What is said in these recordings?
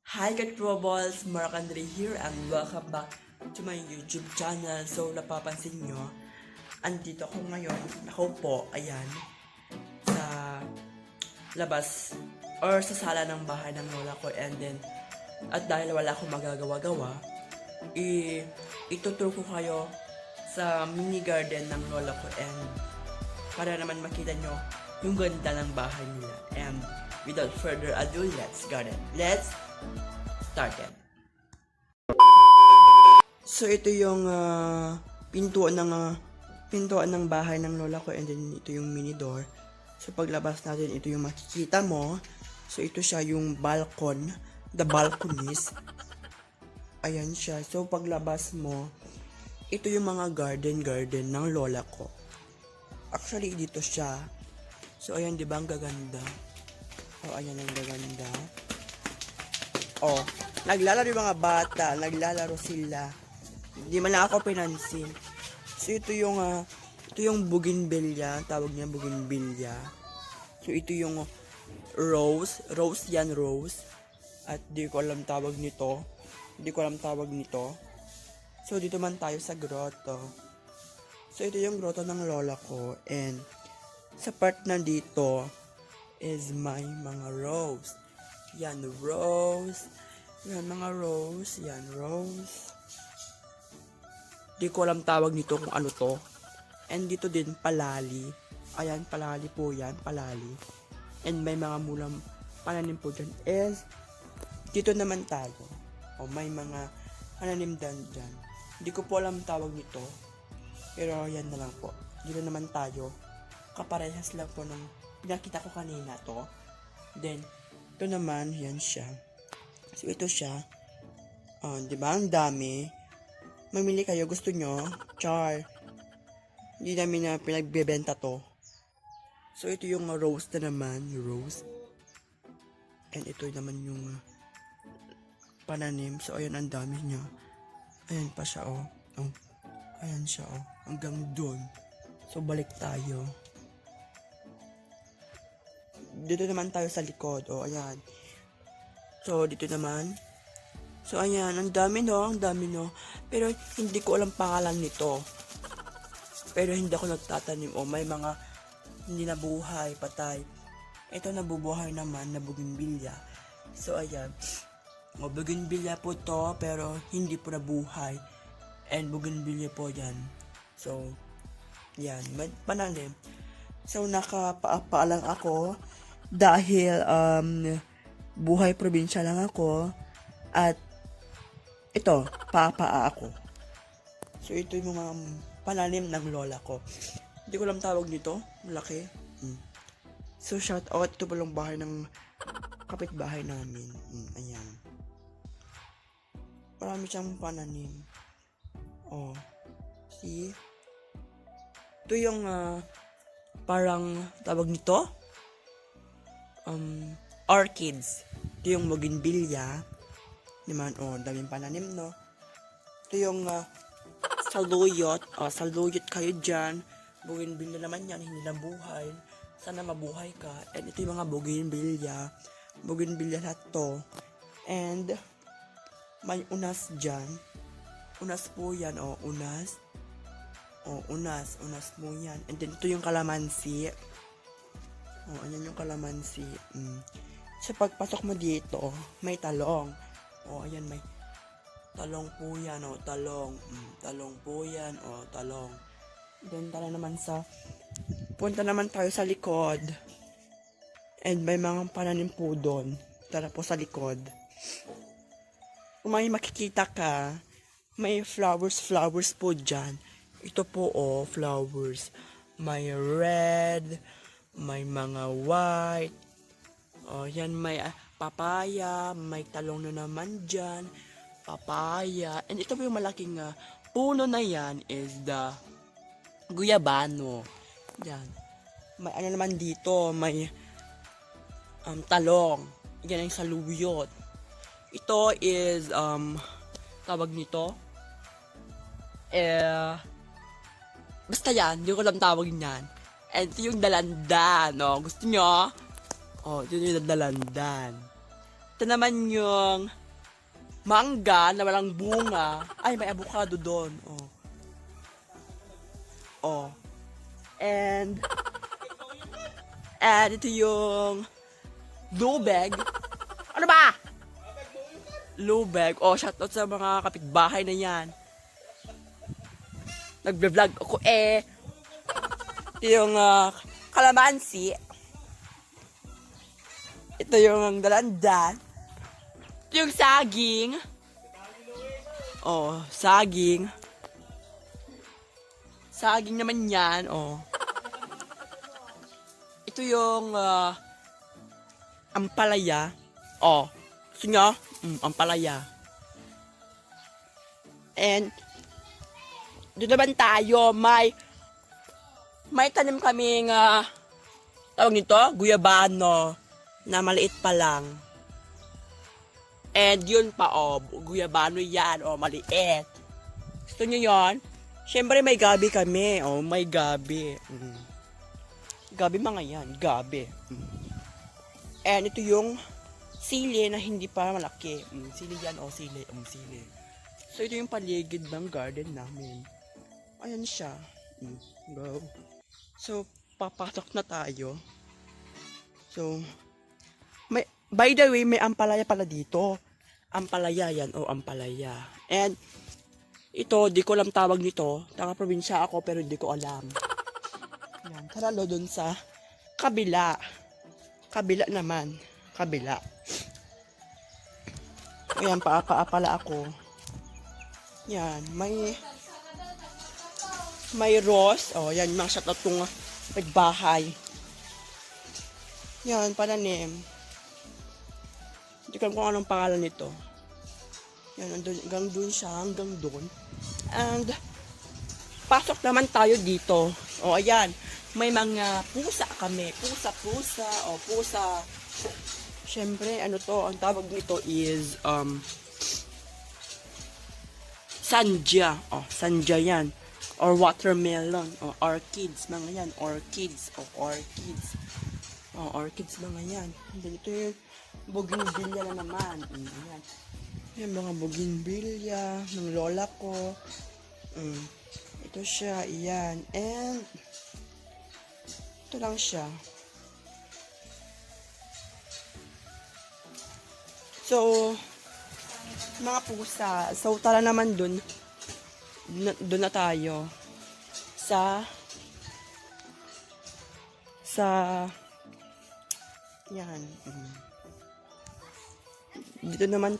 Hi Katroballs! Mark Andre here and welcome back to my YouTube channel. So, napapansin nyo, andito ako ngayon, nakaupo, ayan, sa labas or sa sala ng bahay ng lola ko. And then, at dahil wala akong magagawa-gawa, ituturo ko kayo sa mini garden ng lola ko and para naman makita nyo yung ganda ng bahay nila. And without further ado, let's garden. Let's started. So ito yung pintuan ng bahay ng lola ko and then ito yung mini door. So paglabas natin ito yung makikita mo. So ito siya yung balcon, the balconies. Ayan siya. So paglabas mo, ito yung mga garden ng lola ko. Actually dito siya. So ayan, 'di ba ang gaganda? Oh, ayan ang gaganda. Oh, naglalaro yung mga bata, naglalaro sila. Hindi man lang ako pinansin. So ito yung bougainvillea, tawag niya bougainvillea. So ito yung rose yan, rose. At di ko alam tawag nito. So dito man tayo sa grotto. So ito yung grotto ng lola ko and sa part na dito is may mga rose. Yan, rose. Yan, mga rose. Yan, rose. Di ko alam tawag nito kung ano to. And dito din, palali. Ayan, palali po yan, palali. And may mga mulang pananim po dyan. Is, dito naman tayo. O, may mga pananim dyan. Di ko po alam tawag nito. Pero, yan na lang po. Dito naman tayo. Kaparehas lang po ng pinakita ko kanina to. Then, ito naman, yan siya. So, ito siya. Di ba? Ang dami. Mamili kayo. Gusto nyo? Char. Hindi namin na pinagbebenta to. So, ito yung rose na naman. Rose. And ito naman yung pananim. So, ayan, ang dami niya. Ayan pa siya, oh. Ayan siya, oh. Hanggang dun. So, balik tayo. Dito naman tayo sa likod. O, ayan. So, dito naman. So, ayan. Ang dami, no? Pero, hindi ko alam pangalan nito. Pero, hindi ako nagtatanim. O, may mga hindi nabuhay, patay. Ito, nabubuhay naman, na bougainvillea. So, ayan. O, bougainvillea po to, pero hindi po nabuhay. And, bougainvillea po yan. So, yan. May pananim. So, nakapaalang ako. Dahil, buhay probinsya lang ako. At, ito, papaa ako. So, ito yung mga pananim ng lola ko. Hindi ko lang tawag nito. Malaki. So, shout out. Ito palang bahay ng kapitbahay namin. Ayan. Marami siyang pananim. Oh. See? Ito yung, parang, tawag nito? Orchids. Ito yung bougainvillea. Naman, daming pananim, no? Ito yung saluyot. Saluyot kayo dyan. Bougainvillea naman yan, hindi na buhay. Sana mabuhay ka. And ito yung mga bougainvillea. Bougainvillea lahat to. And, may unas dyan. Unas po yan, unas. Unas po yan. And then, ito yung kalamansi. Ayan yung kalamansi. So, pagpasok mo dito, may talong. Ayan, may talong po yan, talong. Talong po yan, talong. Then, punta naman tayo sa likod. And may mga pananim po doon. Tara po sa likod. Kung may makikita ka, may flowers po dyan. Ito po, flowers. May red, may mga white. Yan, may papaya, may talong na naman dyan. Papaya. And ito po yung malaking puno na yan is the guyabano. Yan. May ano naman dito, may talong. Yan ang saluyot. Ito is, tawag nito, basta yan, hindi ko alam tawag niyan. And ito yung dalandan, no? Gusto nyo? Ito yung dalandan. Ito naman yung mangga na walang bunga. Ay, may avocado doon. Oh. Oh. And ito yung lubeg. Ano ba? Lubeg. Oh, shoutout sa mga kapitbahay na yan. Nagbe-vlog ako eh. Ito yung kalamansi. Ito yung dalandan. Ito yung saging. Oh, saging. Saging naman yan. Oh. Ito yung ampalaya. Oh, gusto nyo? Ampalaya. And doon naman tayo, may tanim kaming tawag nito, guyabano na maliit pa lang. And yun pa, guyabano yan, maliit. Gusto nyo yun? Siyempre may gabi kami, may gabi. Gabi mga yan, gabi. And ito yung sili na hindi pa malaki. Sili yan, sili. Sili. So ito yung paligid ng garden namin. Ayan siya. Go. So, papasok na tayo. So, by the way, may ampalaya pala dito. Ampalaya yan, ampalaya. And, ito, di ko alam tawag nito. Taga-probinsya ako, pero di ko alam. Yan, tara doon sa kabila. Kabila naman. Kabila. Ayan, paapa-pala ako. Yan, may rose. Yan, mga shoutout kong nagbahay. Yan, pananim. Hindi ko alam kung anong pangalan nito. Yan, hanggang dun siya, hanggang dun. And, pasok naman tayo dito. Ayan, may mga pusa kami. Pusa. Siyempre, ang tawag nito is, sanja. Sanja yan. Or watermelon, or orchids, mga yan, orchids. Orchids, mga yan. Ito yung bougainvillea na naman. Yan. Yan, mga bougainvillea ng lola ko. Ito siya, yan. And, ito lang siya. So, mga pusa. So, tara naman dun na tayo sa yan. Dito naman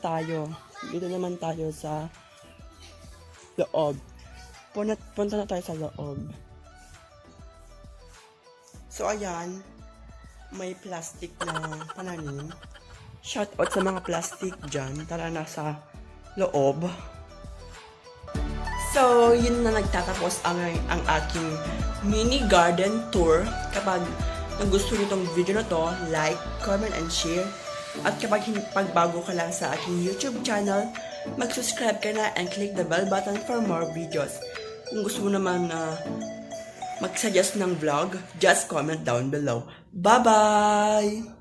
tayo sa loob. Punta na tayo sa loob. So ayan, may plastic na pananim. Shout out sa mga plastic dyan. Tara na sa loob. So, yun na nagtatapos ang aking mini garden tour. Kapag nagustuhan nyo itong video na to, like, comment, and share. At kapag bago ka lang sa aking YouTube channel, mag-subscribe ka na and click the bell button for more videos. Kung gusto mo naman mag-suggest ng vlog, just comment down below. Bye-bye!